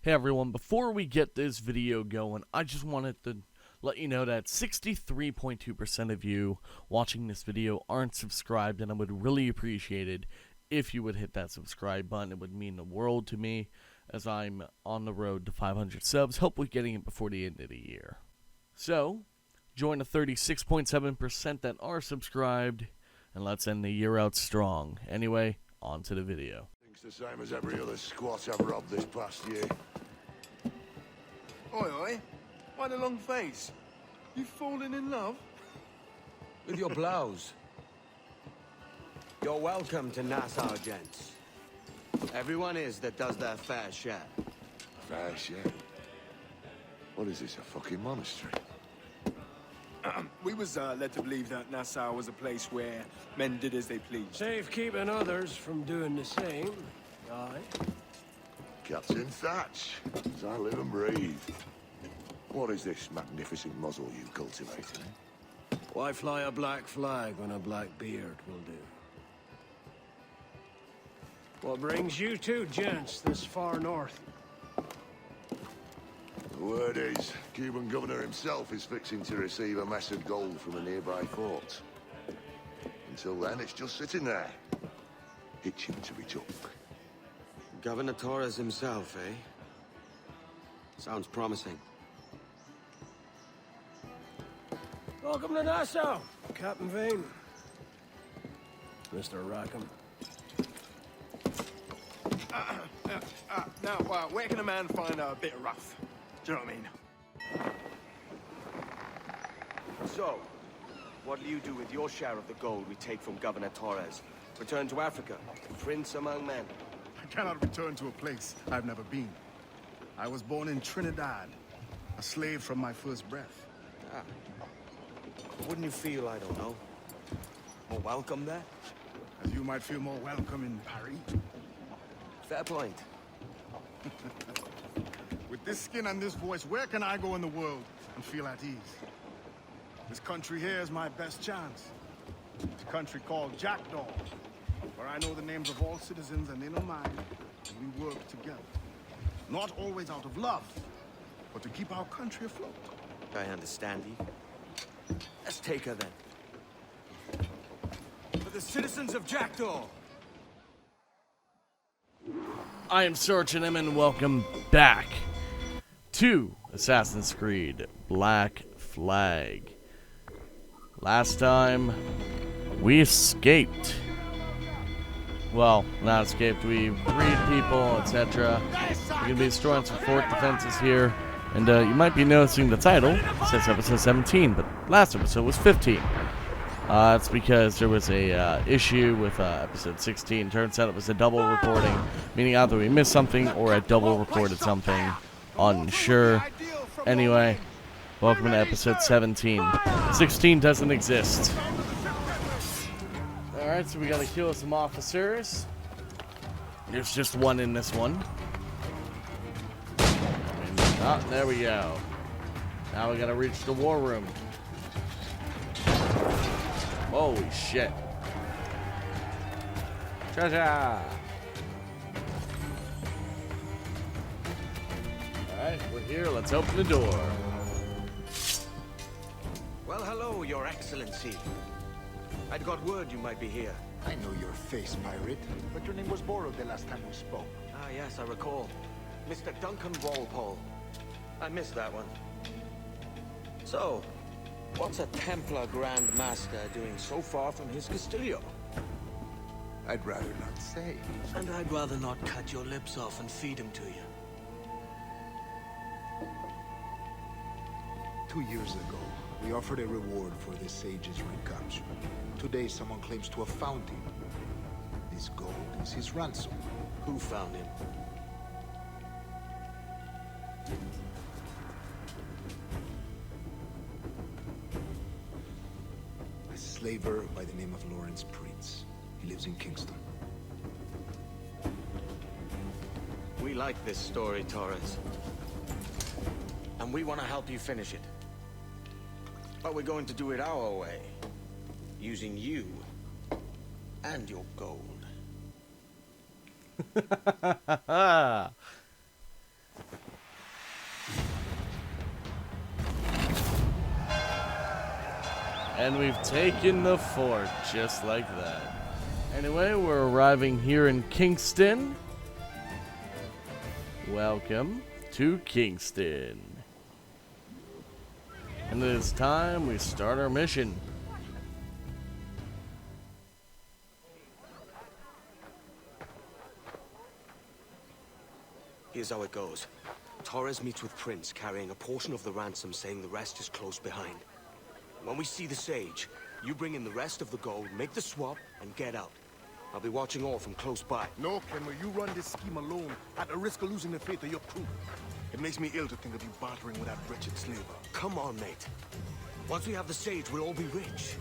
Hey everyone, before we get this video going, I just wanted to let you know that 63.2% of you watching this video aren't subscribed, and I would really appreciate it if you would hit that subscribe button. It would mean the world to me as I'm on the road to 500 subs, hopefully getting it before the end of the year. So, join the 36.7% that are subscribed, and let's end the year out strong. Anyway, on to the video. The same as every other squat I've robbed this past year. Oi, oi. Why the long face? You fallen in love? With your blouse. You're welcome to Nassau, gents. Everyone is that does their fair share. Fair share? What is this, a fucking monastery? We was led to believe that Nassau was a place where men did as they pleased. Safe keeping others from doing the same. Aye. Captain Thatch, as I live and breathe. What is this magnificent muzzle you cultivate, eh? Why fly a black flag when a black beard will do? What brings you two gents this far north? The word is, Cuban governor himself is fixing to receive a mess of gold from a nearby fort. Until then, it's just sitting there, itching to be took. Governor Torres himself, eh? Sounds promising. Welcome to Nassau, Captain Vane. Mr. Rackham. Now, where can a man find a bit of rough? Do you know what I mean? So, what will you do with your share of the gold we take from Governor Torres? Return to Africa, prince among men. I cannot return to a place I've never been. I was born in Trinidad, a slave from my first breath. Ah. Wouldn't you feel, I don't know, more welcome there? As you might feel more welcome in Paris. Fair point. With this skin and this voice, where can I go in the world and feel at ease? This country here is my best chance. It's a country called Jackdaw, where I know the names of all citizens and they know mine, and we work together. Not always out of love, but to keep our country afloat. I understand you. Let's take her then. For the citizens of Jackdaw! I am Sergeant M, and welcome back to Assassin's Creed Black Flag. Last time, we escaped. Well, not escaped, we freed people, etc. We're going to be destroying some fort defenses here. And you might be noticing the title says episode 17, but last episode was 15. It's because there was a issue with episode 16. Turns out it was a double recording, meaning either we missed something or I double recorded something. Unsure. Anyway, welcome to episode 17. 16 doesn't exist. Alright, so we gotta kill some officers. There's just one in this one. Oh, there we go. Now we gotta reach the war room. Holy shit. Cha-cha! Alright, we're here. Let's open the door. Well, hello, Your Excellency. I'd got word you might be here. I know your face, pirate, but your name was borrowed the last time we spoke. Ah, yes, I recall. Mr. Duncan Walpole. I missed that one. So, what's a Templar Grand Master doing so far from his Castillo? I'd rather not say. And I'd rather not cut your lips off and feed him to you. 2 years ago, we offered a reward for the sage's recapture. Today, someone claims to have found him. This gold is his ransom. Who found him? A slaver by the name of Lawrence Prince. He lives in Kingston. We like this story, Torres. And we want to help you finish it. But we're going to do it our way. Using you and your gold. And we've taken the fort just like that. Anyway, we're arriving here in Kingston. Welcome to Kingston. And it is time we start our mission. Here's how it goes. Torres meets with Prince, carrying a portion of the ransom, saying the rest is close behind. When we see the Sage, you bring in the rest of the gold, make the swap, and get out. I'll be watching all from close by. No, Kenway, you run this scheme alone, at the risk of losing the faith of your crew. It makes me ill to think of you bartering with that wretched slaver. Come on, mate. Once we have the Sage, we'll all be rich.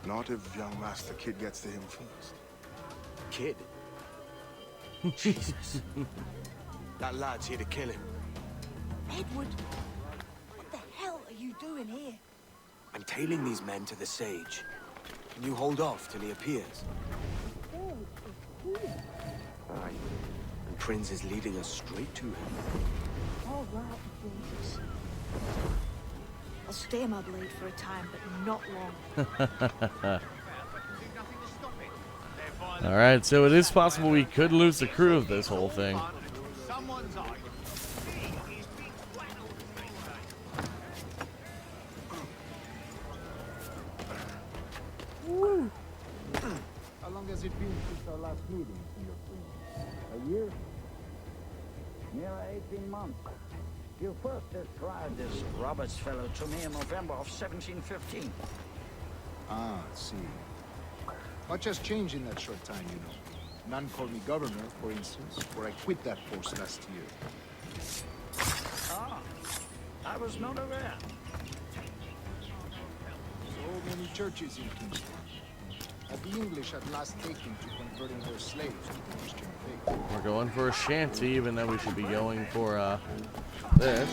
Not if young Master Kid gets to him first. Kid? Jesus. That lad's here to kill him. Edward, what the hell are you doing here? I'm tailing these men to the Sage. Can you hold off till he appears? Aye. And Prince is leading us straight to him. All right, Jesus. I'll stay in my blade for a time, but not long. Alright, so it is possible we could lose the crew of this whole thing. How long has it been since our last meeting, Senior Queen? A year? Near 18 months. You first described this Roberts fellow to me in November of 1715. Ah, see. Much has changed in that short time, you know. None called me governor, for instance, for I quit that post last year. Ah, I was not aware. So many churches in Kingston. Have the English at last taken to converting their slaves to the Christian faith? We're going for a shanty, even though we should be going for this.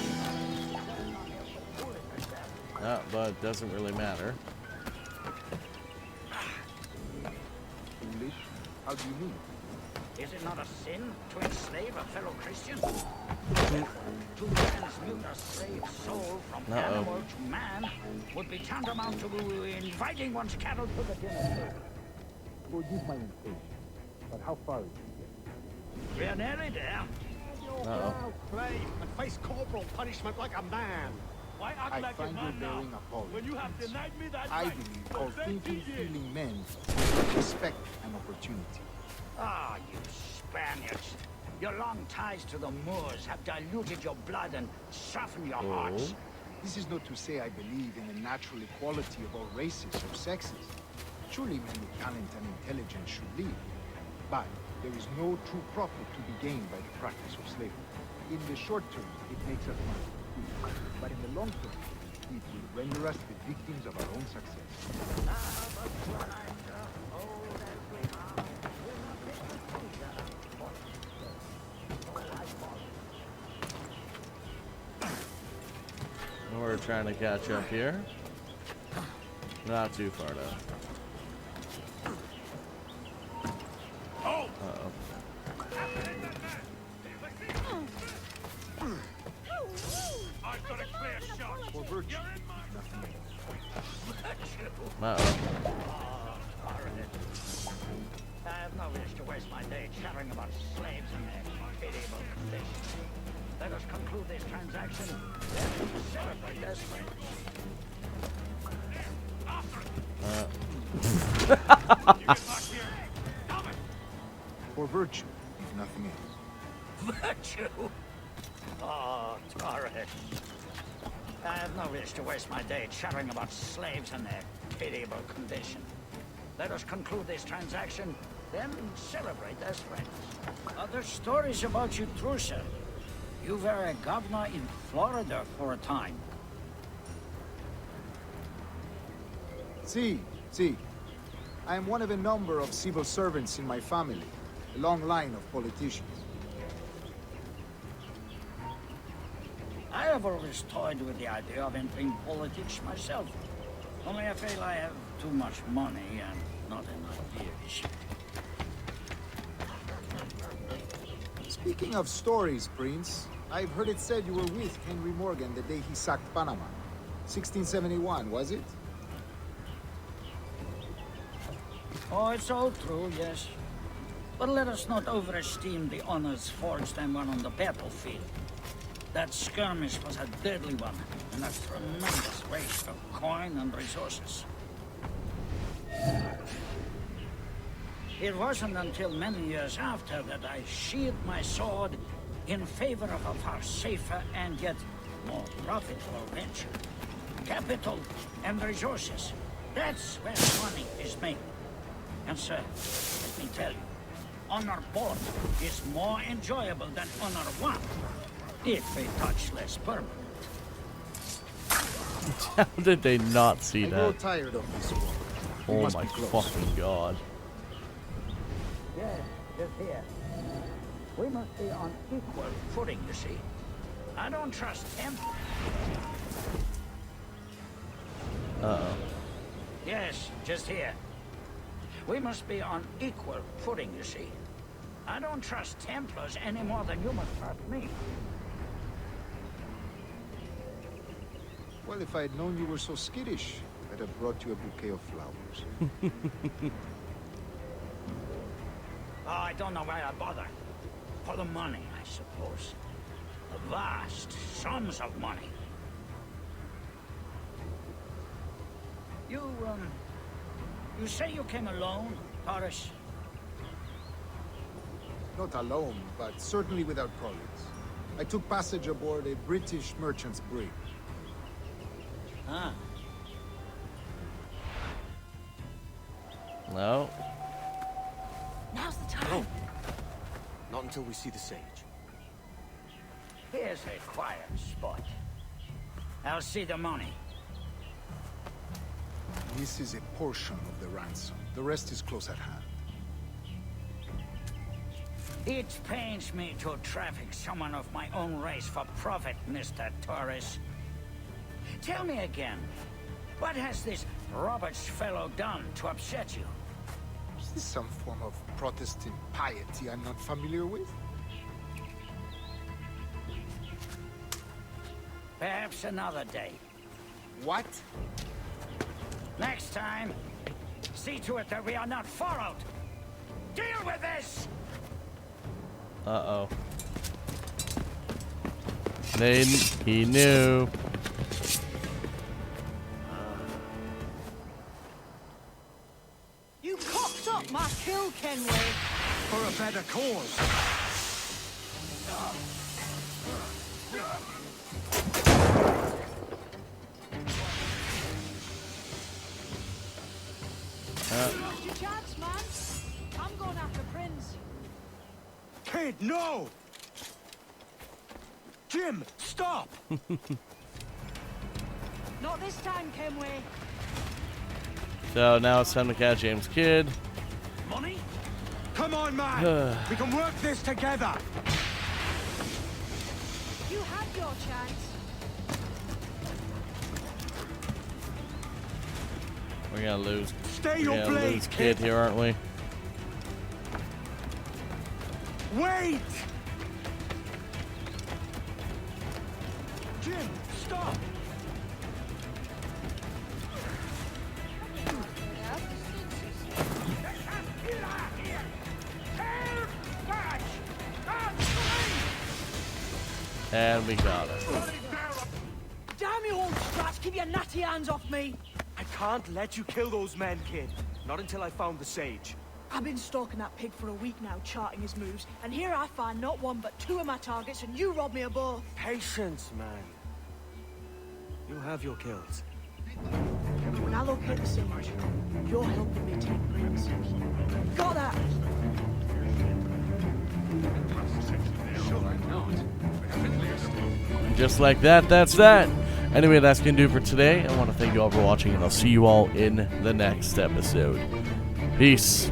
But it doesn't really matter. English? How do you mean? Is it not a sin to enslave a fellow Christian? To transmute a slave soul from animal to man would be tantamount to inviting one's cattle to the dinner table. Forgive my impatience, but how far is it? We're nearly there. Play and face corporal punishment like a man. Why act I like a find you man now? bearing apology. When you have denied me that I right believe for all 20 thinking, years. feeling men deserve respect and opportunity. Ah, you Spaniards. Your long ties to the Moors have diluted your blood and softened your hearts. This is not to say I believe in the natural equality of all races or sexes. Surely men with talent and intelligence should lead. But there is no true profit to be gained by the practice of slavery. In the short term, it makes us money. But in the long term, it will render us the victims of our own success. We're trying to catch up here. Not too far though. Uh-oh. I've got a clear shot. For virtue, Uh-oh. I have no wish to waste my day chattering about slaves and their pitiable condition. Let us conclude this transaction, then celebrate as friends. for virtue, if nothing else. Virtue? Oh, Torres. I have no wish to waste my day chattering about slaves and their pitiable condition. Let us conclude this transaction, then celebrate as friends. Other stories about you, true, sir. You were a governor in Florida for a time. See. I am one of a number of civil servants in my family. A long line of politicians. I have always toyed with the idea of entering politics myself. Only I feel I have too much money and not enough years. Speaking of stories, Prince, I've heard it said you were with Henry Morgan the day he sacked Panama. 1671, was it? Oh, it's all true, yes. But let us not overesteem the honors forged and won on the battlefield. That skirmish was a deadly one, and a tremendous waste of coin and resources. It wasn't until many years after that I sheathed my sword in favor of a far safer and yet more profitable venture. Capital and resources. That's where money is made. And sir, let me tell you, honor both is more enjoyable than honor one, if a touch less permanent. How did they not see I grow that? tired of this war. We Oh must my be close. fucking god. Yes, just here. We must be on equal footing, you see. I don't trust him. Uh-oh. Yes, just here. We must be on equal footing, you see. I don't trust Templars any more than you must trust me. Well, if I had known you were so skittish, I'd have brought you a bouquet of flowers. Oh, I don't know why I bother. For the money, I suppose. The vast sums of money. You say you came alone, Taurus? Not alone, but certainly without colleagues. I took passage aboard a British merchant's brig. Ah. No. Now's the time. Not until we see the sage. Here's a quiet spot. I'll see the money. This is a portion of the ransom. The rest is close at hand. It pains me to traffic someone of my own race for profit, Mr. Torres. Tell me again, what has this Roberts fellow done to upset you? Is this some form of Protestant piety I'm not familiar with? Perhaps another day. What? Next time, see to it that we are not followed. Deal with this! Uh-oh. He knew. You cocked up my kill, Kenway. For a better cause. Lost your chance, man. I'm going after Prince. Kid, no! Jim, stop! Not this time, Kenway. So now it's time to catch James Kidd. Money? Come on, man! We can work this together! You had your chance. We're gonna lose. Stay We're your gonna blade, lose Kidd kid! here, aren't we? Wait! Jim, stop! And we got it. Damn you old scratch, keep your natty hands off me. I can't let you kill those men, kid. Not until I found the sage. I've been stalking that pig for a week now, charting his moves, and here I find not one but two of my targets, and you rob me of both. Patience, man. You'll have your kills. When I locate the sage, you're helping me take Prince. Got that? And just like that, that's that. Anyway, that's gonna do it for today. I want to thank you all for watching, and I'll see you all in the next episode. Peace.